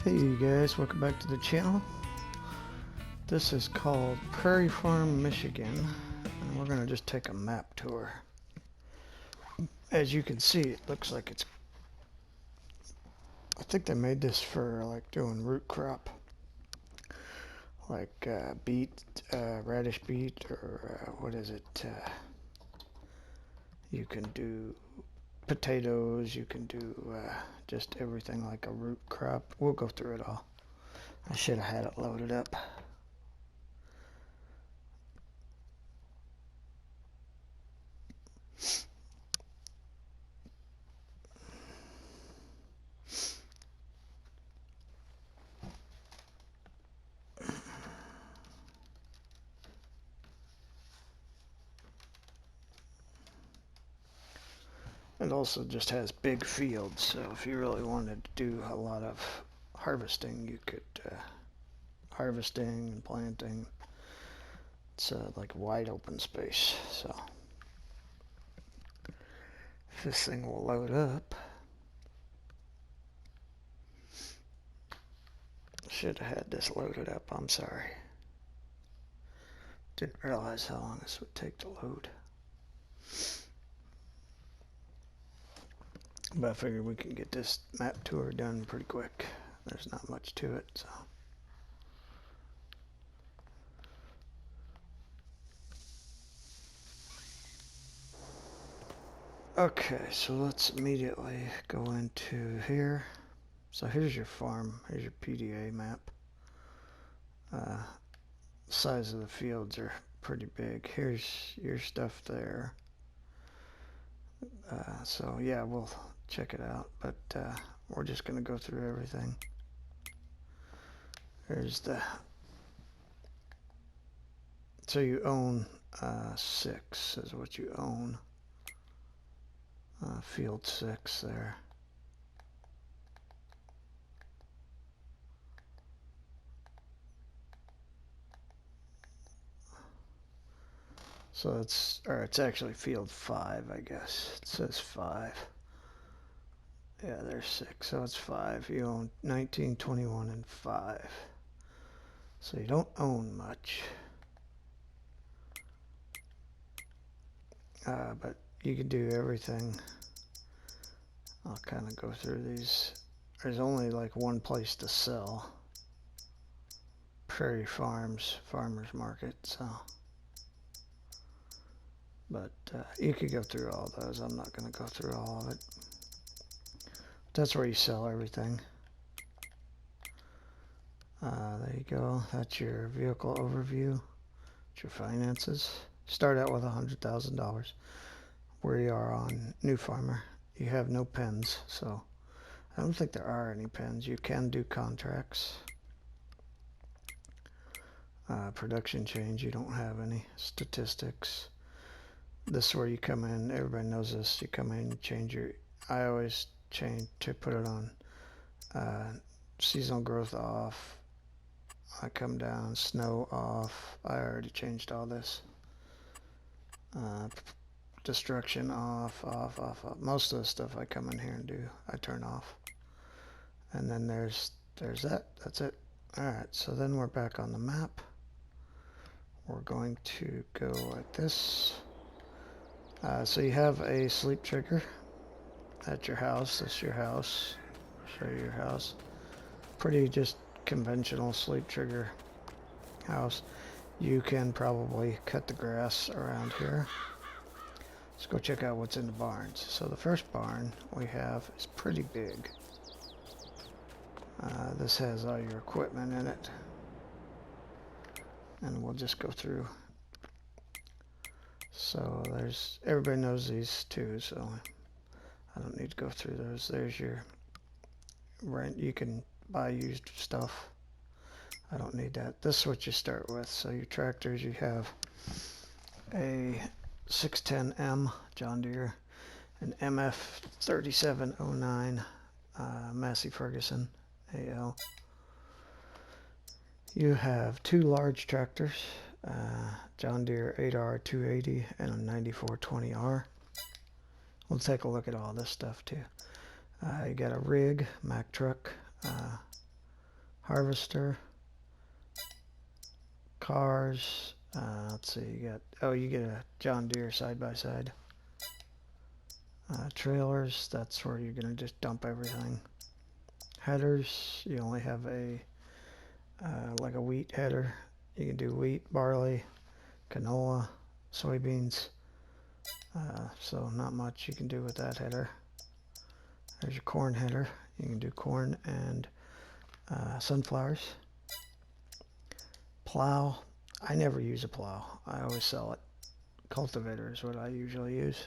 Hey you guys, welcome back to the channel. This is called Prairie Farm Michigan, and we're going to just take a map tour. As you can see, it looks like it's, I think they made this for like doing root crop, like beet, radish beet, or what is it, you can do potatoes, you can do just everything like a root crop. We'll go through it all. I should have had it loaded up. It also just has big fields, so if you really wanted to do a lot of harvesting, you could harvesting and planting. It's like wide open space. So if this thing will load up, should have had this loaded up. I'm sorry. Didn't realize how long this would take to load. But I figured we can get this map tour done pretty quick. There's not much to it, so. Okay, so let's immediately go into here. So here's your farm. Here's your PDA map. Size of the fields are pretty big. Here's your stuff there. So yeah, we'll check it out, but we're just going to go through everything. Here's the, so you own 6 is what you own. Field 6 there. So it's, or it's actually field 5, I guess. It says 5. Yeah, there's 6, so it's 5. You own 19, 21, and 5. So you don't own much. But you can do everything. I'll kind of go through these. There's only like one place to sell. Prairie Farms, Farmers Market, so. But you could go through all those. I'm not going to go through all of it. That's where you sell everything. There you go. That's your vehicle overview. That's your finances. Start out with $100,000. Where you are on New Farmer, you have no pens, so I don't think there are any pens. You can do contracts. Production change, you don't have any. Statistics. This is where you come in. Everybody knows this. You come in, you change your. I always change to put it on seasonal growth off. I come down, snow off. I already changed all this. Destruction off, off, off, off. Most of the stuff I come in here and do, I turn off. And then there's that. That's it. Alright, so then we're back on the map. We're going to go like this. So you have a sleep trigger at your house. This is your house. I'll show you your house. Pretty just conventional sleep trigger house. You can probably cut the grass around here. Let's go check out what's in the barns. So the first barn we have is pretty big. This has all your equipment in it. And we'll just go through. So there's, everybody knows these too, so I don't need to go through those. There's your rent. You can buy used stuff. I don't need that. This is what you start with. So your tractors, you have a 610M John Deere, an MF 3709 Massey Ferguson AL. You have 2 large tractors, John Deere 8R 280 and a 9420R. We'll take a look at all this stuff too. You got a rig, Mack truck, harvester, cars. Let's see, you get a John Deere side by side. Trailers, that's where you're gonna just dump everything. Headers, you only have a like a wheat header. You can do wheat, barley, canola, soybeans. So not much you can do with that header. There's your corn header. You can do corn and sunflowers. Plow. I never use a plow. I always sell it. Cultivator is what I usually use.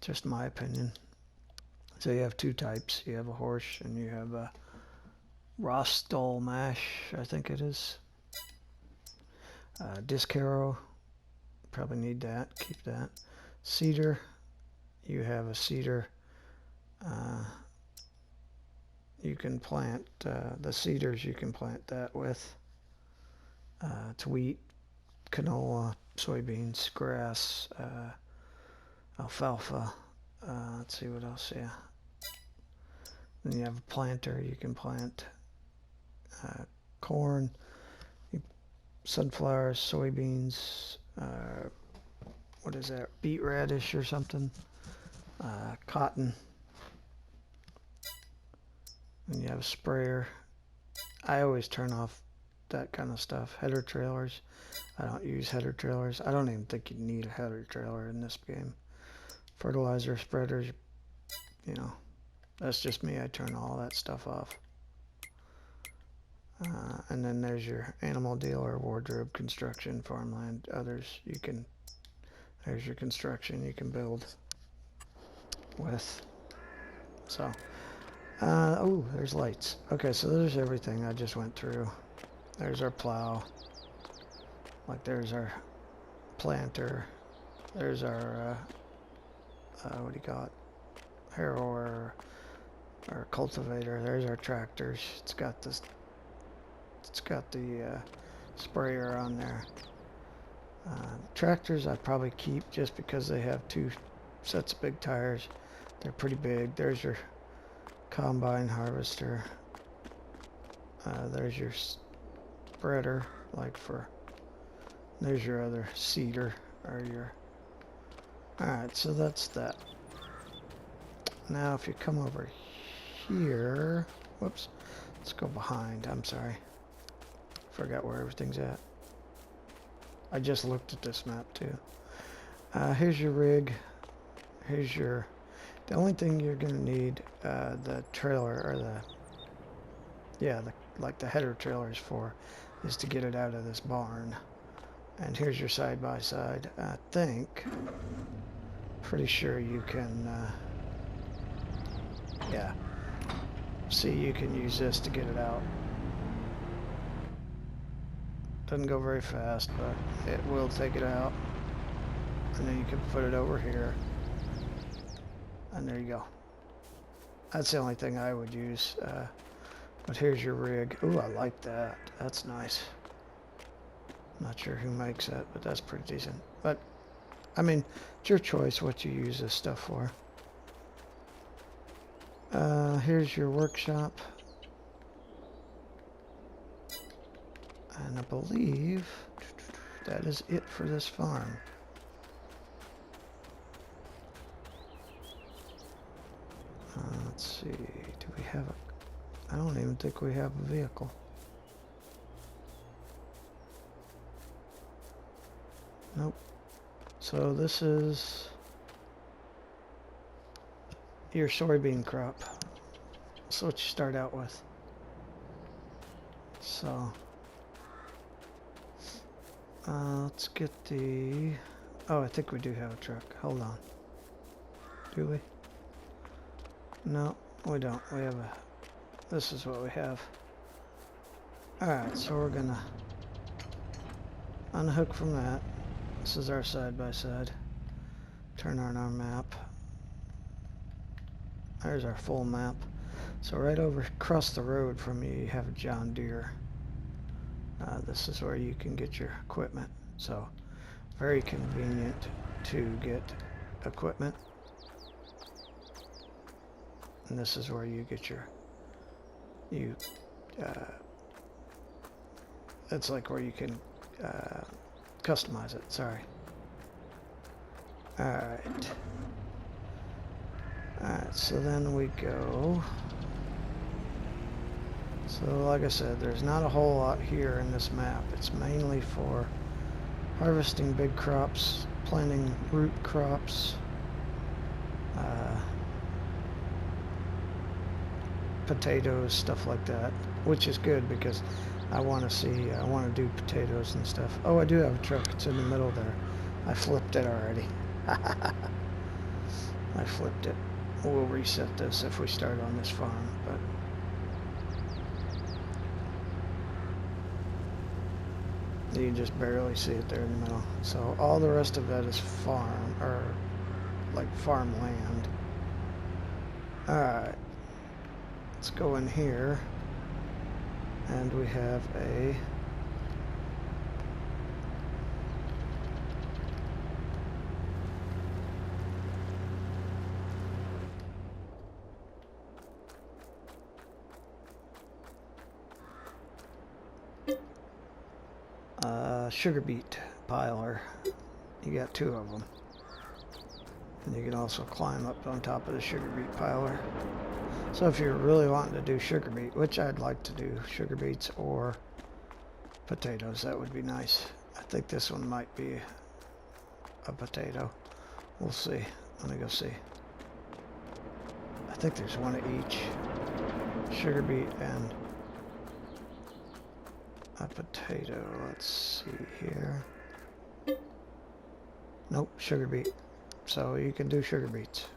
Just my opinion. So you have two types. You have a horse and you have a Rostall mash, I think it is. Disc harrow. Probably need that. Keep that. Seeder. You have a seeder. You can plant the seeders. You can plant that with. It's wheat, canola, soybeans, grass, alfalfa. Let's see what else. Yeah. Then you have a planter. You can plant corn, sunflowers, soybeans. What is that? Beet radish or something. Cotton. And you have a sprayer. I always turn off that kind of stuff. Header trailers. I don't use header trailers. I don't even think you need a header trailer in this game. Fertilizer spreaders. You know, that's just me. I turn all that stuff off. And then there's your animal dealer, wardrobe, construction, farmland, others. There's your construction you can build with. So, oh, there's lights. Okay, so there's everything I just went through. There's our plow. Like there's our planter. There's our, what do you call it? Harrower or cultivator. There's our tractors. It's got the sprayer on there. Tractors I probably keep just because they have two sets of big tires. They're pretty big. There's your combine harvester. There's your spreader, there's your other seeder or your. Alright, so that's that. Now if you come over here, whoops, let's go behind. I'm sorry. Forgot where everything's at. I just looked at this map too. Here's your rig. Here's the only thing you're gonna need the trailer or the header trailers for is to get it out of this barn. And here's your side by side. I think, pretty sure you can, yeah. See, you can use this to get it out. Doesn't go very fast, but it will take it out. And then you can put it over here. And there you go. That's the only thing I would use. But here's your rig. Ooh, I like that. That's nice. Not sure who makes that, but that's pretty decent. But, I mean, it's your choice what you use this stuff for. Here's your workshop. And I believe that is it for this farm. Let's see, do we have I don't even think we have a vehicle. Nope. So this is your soybean crop. That's what you start out with. So let's get the. Oh, I think we do have a truck. Hold on. Do we? No, we don't. We have a. This is what we have. Alright, so we're gonna unhook from that. This is our side by side. Turn on our map. There's our full map. So right over across the road from you, you have a John Deere. This is where you can get your equipment. So very convenient to get equipment. And this is where you get your you, it's like where you can customize it. Sorry. Alright. Alright, so then we go. So like I said, there's not a whole lot here in this map. It's mainly for harvesting big crops, planting root crops, potatoes, stuff like that, which is good because I want to do potatoes and stuff. Oh, I do have a truck. It's in the middle there. I flipped it already. I flipped it. We'll reset this if we start on this farm, but you just barely see it there in the middle. So all the rest of that is farm, or like farmland. Alright. Let's go in here. And we have a sugar beet piler. You got 2 of them. And you can also climb up on top of the sugar beet piler. So if you're really wanting to do sugar beet, which I'd like to do sugar beets or potatoes, that would be nice. I think this one might be a potato. We'll see. Let me go see. I think there's one of each. Sugar beet and a potato. Let's see here. Nope, sugar beet. So you can do sugar beets.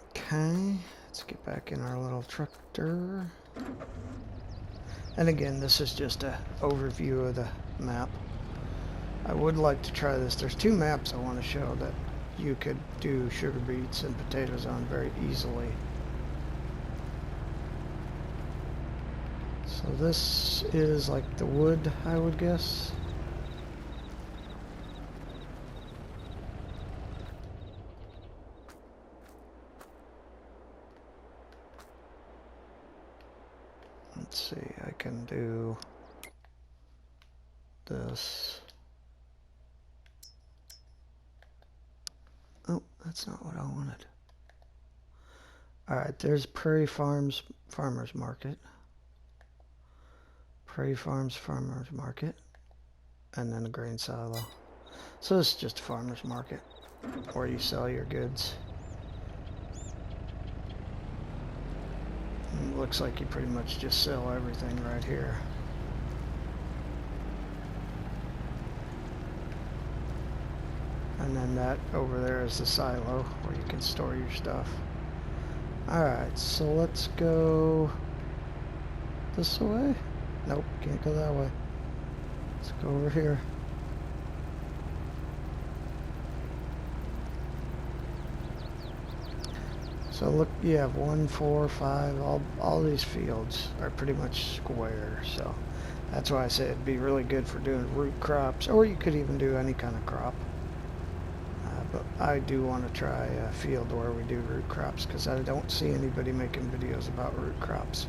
Okay, let's get back in our little tractor. And again, this is just an overview of the map. I would like to try this. There's 2 maps I want to show that you could do sugar beets and potatoes on very easily. So this is like the wood, I would guess. Let's see, I can do this. Oh, that's not what I wanted. Alright, there's Prairie Farms Farmers Market. Prairie Farms Farmers Market. And then a grain silo. So it's just a farmer's market where you sell your goods. It looks like you pretty much just sell everything right here. And then that over there is the silo where you can store your stuff. Alright, so let's go this way. Nope, can't go that way. Let's go over here. So look, you have 1, 4, 5, all these fields are pretty much square, so that's why I say it'd be really good for doing root crops, or you could even do any kind of crop. But I do want to try a field where we do root crops, because I don't see anybody making videos about root crops.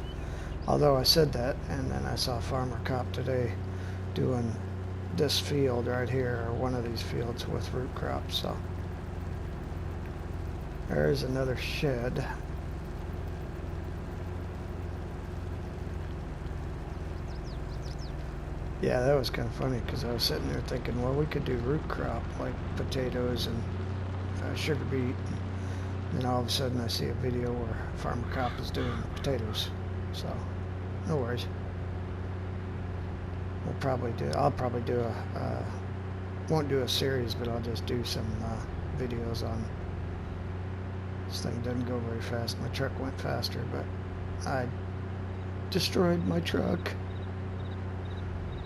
Although I said that, and then I saw Farmer Cop today doing this field right here, or one of these fields with root crops, so. There's another shed. Yeah, that was kind of funny because I was sitting there thinking, well, we could do root crop like potatoes and sugar beet. And then all of a sudden I see a video where Farmer Cop is doing potatoes. So, no worries. I'll probably do won't do a series, but I'll just do some videos on. This thing doesn't go very fast. My truck went faster, but I destroyed my truck.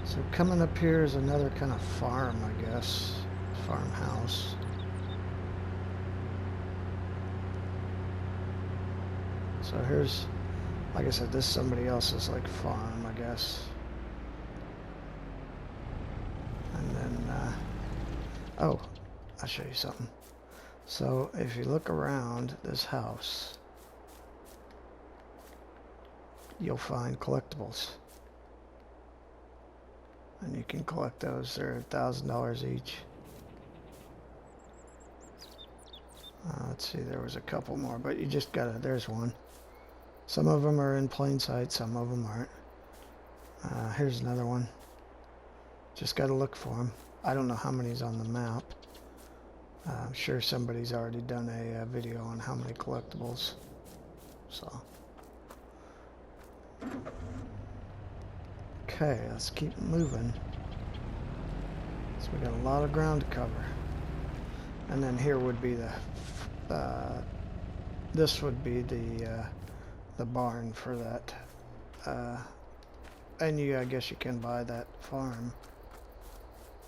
So coming up here is another kind of farm, I guess. Farmhouse. So here's, like I said, this is somebody else's like farm, I guess. And then, oh, I'll show you something. So if you look around this house, you'll find collectibles. And you can collect those. They're $1,000 each. Let's see, there was a couple more, but you just gotta, there's one. Some of them are in plain sight, some of them aren't. Here's another one. Just gotta look for them. I don't know how many's on the map. I'm sure somebody's already done a video on how many collectibles. So. Okay, let's keep moving. So we got a lot of ground to cover. And then here would be this would be the barn for that. And I guess you can buy that farm.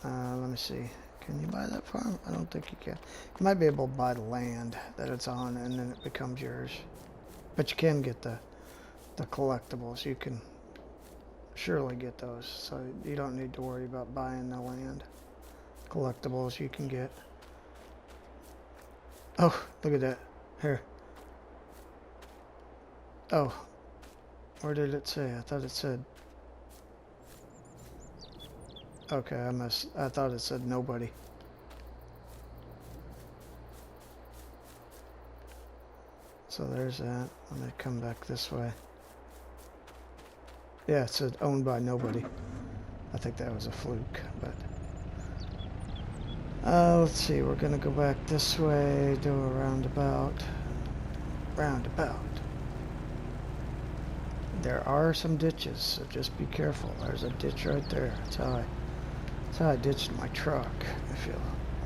Let me see. Can you buy that farm? I don't think you can. You might be able to buy the land that it's on, and then it becomes yours. But you can get the collectibles. You can surely get those, so you don't need to worry about buying the land. Collectibles you can get. Oh, look at that. Here. Oh. Where did it say? I thought it said... Okay, I thought it said nobody. So there's that. Let me come back this way. Yeah, it said owned by nobody. I think that was a fluke, but... let's see, we're gonna go back this way, do a roundabout. Roundabout. There are some ditches, so just be careful. There's a ditch right there. That's how I ditched my truck, if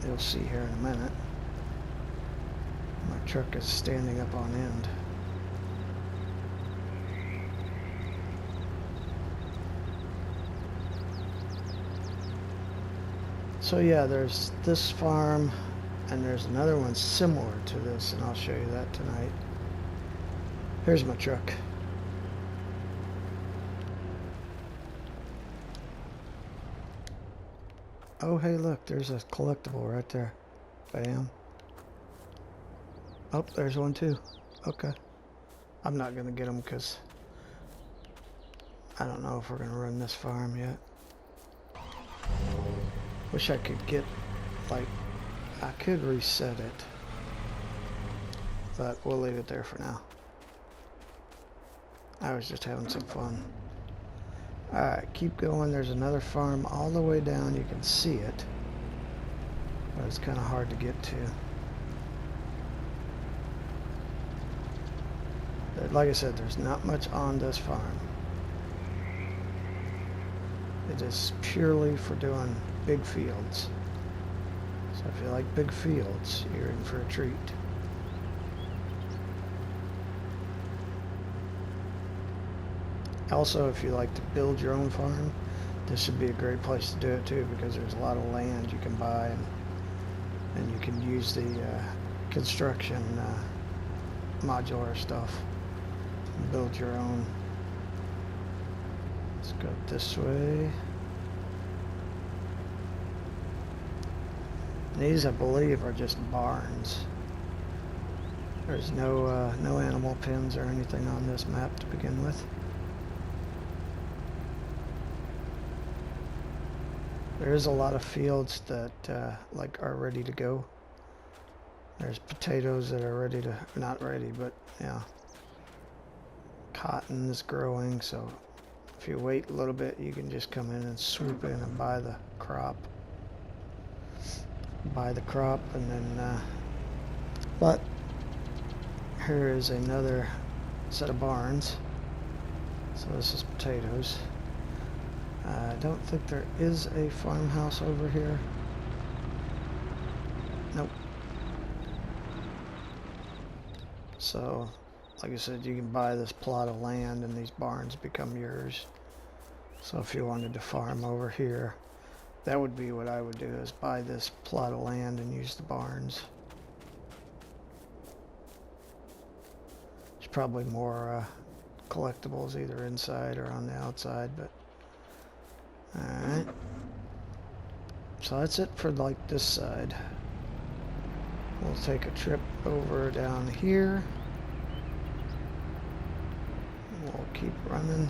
you'll see here in a minute. My truck is standing up on end. So yeah, there's this farm, and there's another one similar to this, and I'll show you that tonight. Here's my truck. Oh, hey, look, there's a collectible right there. Bam. Oh, there's one too. Okay. I'm not gonna get them because I don't know if we're gonna run this farm yet. Wish I could get, like, I could reset it, but we'll leave it there for now. I was just having some fun. Alright, keep going. There's another farm all the way down. You can see it, but it's kind of hard to get to. Like I said, there's not much on this farm. It is purely for doing big fields. So if you like big fields, you're in for a treat. Also, if you like to build your own farm, this would be a great place to do it too, because there's a lot of land you can buy, and you can use the construction modular stuff and build your own. Let's go this way. These, I believe, are just barns. There's no animal pens or anything on this map to begin with. There is a lot of fields that like are ready to go. There's potatoes that are ready to, not ready, but yeah. Cotton is growing, so if you wait a little bit, you can just come in and swoop in and buy the crop. And then, but here is another set of barns. So this is potatoes. I don't think there is a farmhouse over here. Nope. So, like I said, you can buy this plot of land and these barns become yours. So if you wanted to farm over here, that would be what I would do, is buy this plot of land and use the barns. There's probably more collectibles either inside or on the outside, but alright. So that's it for like this side. We'll take a trip over down here. We'll keep running.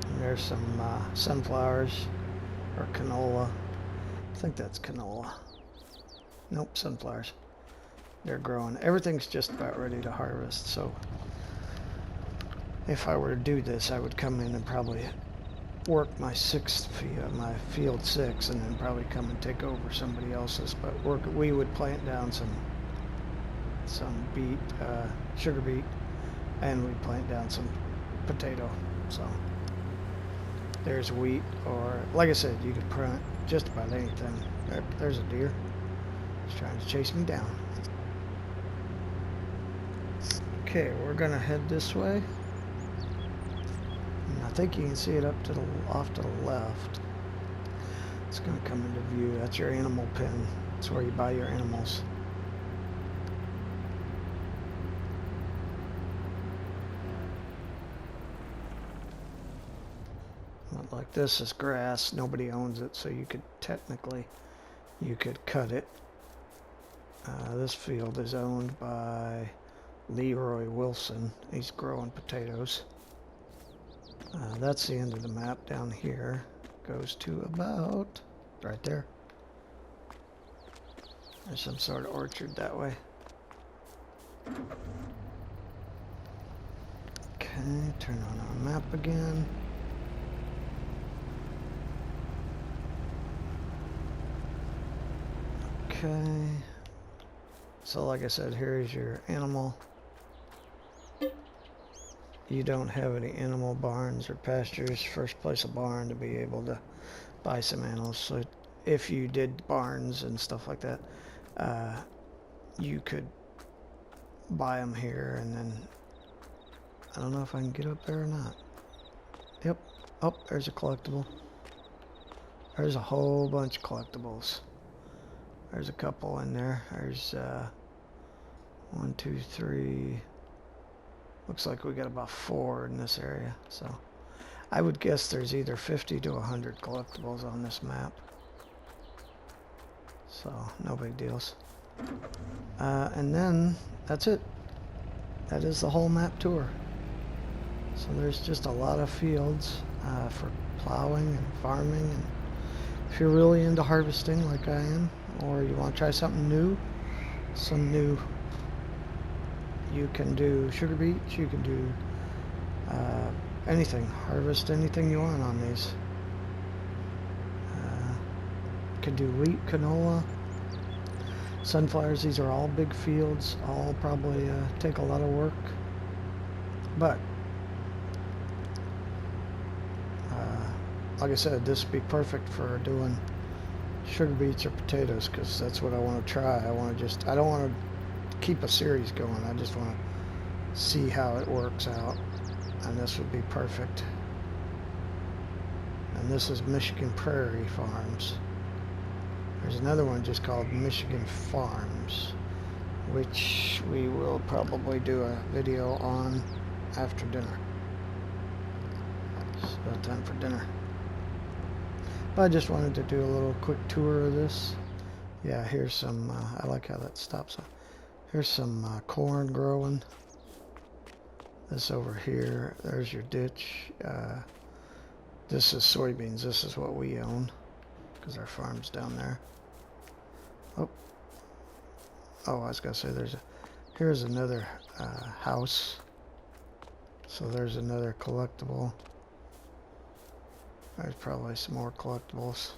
And there's some sunflowers or canola. I think that's canola. Nope, sunflowers. They're growing. Everything's just about ready to harvest, so if I were to do this, I would come in and probably work my my field 6, and then probably come and take over somebody else's. But we would plant down some beet, sugar beet, and we'd plant down some potato. So there's wheat, or like I said, you could plant just about anything. There's a deer. He's trying to chase me down. Okay, we're gonna head this way. And I think you can see it off to the left. It's gonna come into view. That's your animal pen. That's where you buy your animals. Not like this is grass. Nobody owns it, so you could technically cut it. This field is owned by Leroy Wilson. He's growing potatoes. That's the end of the map down here. Goes to about right there. There's some sort of orchard that way. Okay, turn on our map again. Okay. So like I said, here is your animal. You don't have any animal barns or pastures. First place a barn to be able to buy some animals. So if you did barns and stuff like that, you could buy them here, and then I don't know if I can get up there or not. Yep. Oh, there's a collectible. There's a whole bunch of collectibles. There's a couple in there. There's 1, 2, 3. Looks like we got about 4 in this area. So I would guess there's either 50 to 100 collectibles on this map. So no big deals. And then that's it. That is the whole map tour. So there's just a lot of fields for plowing and farming. And if you're really into harvesting like I am, or you want to try something new, you can do sugar beets, you can do anything, harvest anything you want on these. You can do wheat, canola, sunflowers. These are all big fields, all probably take a lot of work, but like I said, this would be perfect for doing sugar beets or potatoes, because that's what I want to try. I don't want to keep a series going. I just want to see how it works out, and this would be perfect. And this is Michigan Prairie Farms. There's another one just called Michigan Farms, which we will probably do a video on after dinner. It's about time for dinner. But I just wanted to do a little quick tour of this. Yeah, here's some, I like how that stops. Here's some corn growing. This over here, there's your ditch. This is soybeans. This is what we own, because our farm's down there. Oh, I was gonna say here's another house. So there's another collectible. There's probably some more collectibles.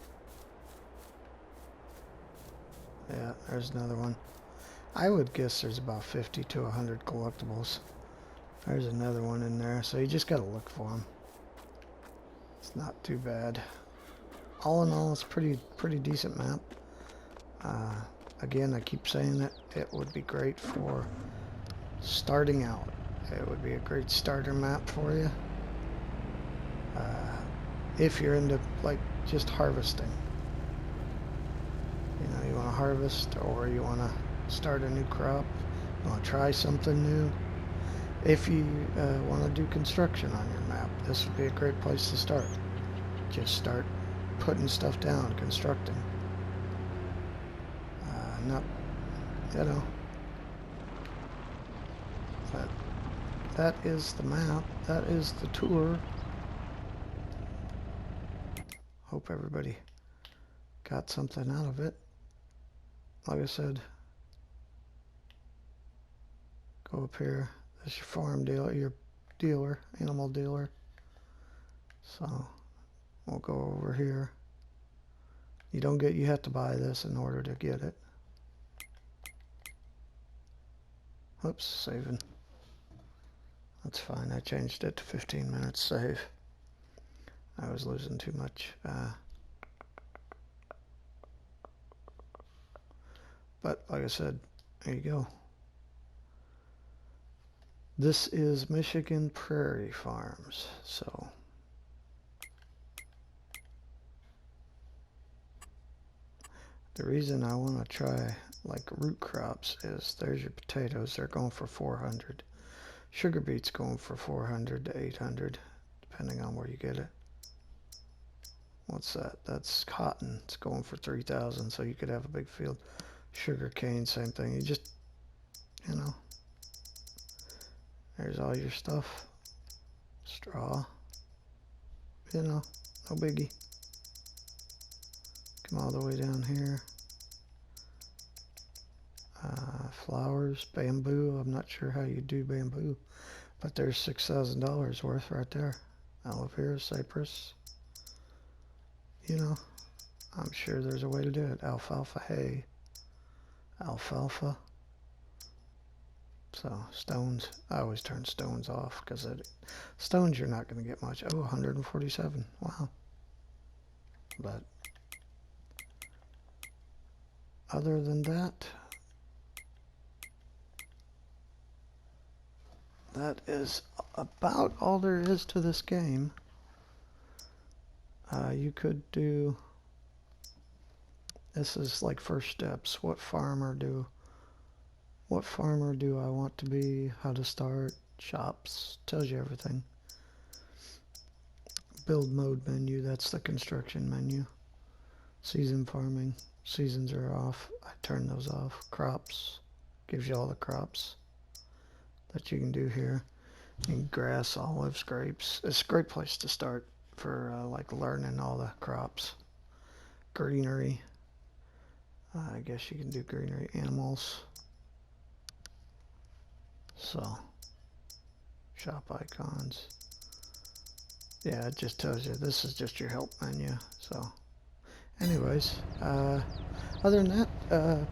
Yeah, there's another one. I would guess there's about 50 to 100 collectibles. There's another one in there, so you just gotta look for them. It's not too bad. All in all, it's pretty decent map. Again, I keep saying that it would be great for starting out. It would be a great starter map for you. If you're into like just harvesting. You know, you want to harvest, or you want to start a new crop, you want to try something new. If you want to do construction on your map, this would be a great place to start. Just start putting stuff down, constructing. Not, you know, but that is the map. That is the tour. Hope everybody got something out of it. Like I said, go up here. That's your farm dealer, your dealer, animal dealer. So we'll go over here. You have to buy this in order to get it. Oops, saving. That's fine. I changed it to 15 minutes save. I was losing too much. But like I said, there you go. This is Michigan Prairie Farms. So the reason I want to try like root crops is there's your potatoes. They're going for 400. Sugar beets going for 400 to 800, depending on where you get it. What's that? That's cotton. It's going for 3,000, so you could have a big field. Sugar cane, same thing. You just, you know, there's all your stuff. Straw, you know, no biggie. Come all the way down here. Flowers, bamboo. I'm not sure how you do bamboo, but there's $6,000 worth right there. Aloe vera, cypress. You know, I'm sure there's a way to do it. Alfalfa hay. Alfalfa. So stones, I always turn stones off because stones you're not going to get much. Oh, 147. Wow. But other than that, that is about all there is to this game. You could do, this is like first steps. What farmer do I want to be? How to start? Shops. Tells you everything. Build mode menu. That's the construction menu. Season farming. Seasons are off. I turn those off. Crops. Gives you all the crops that you can do here. And grass, olives, grapes. It's a great place to start for like learning all the crops. Greenery. I guess you can do greenery. Animals. So, shop icons. Yeah, it just tells you this is just your help menu. So, anyways, other than that,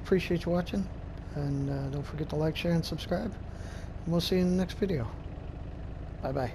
appreciate you watching, and don't forget to like, share, and subscribe. And we'll see you in the next video. Bye bye.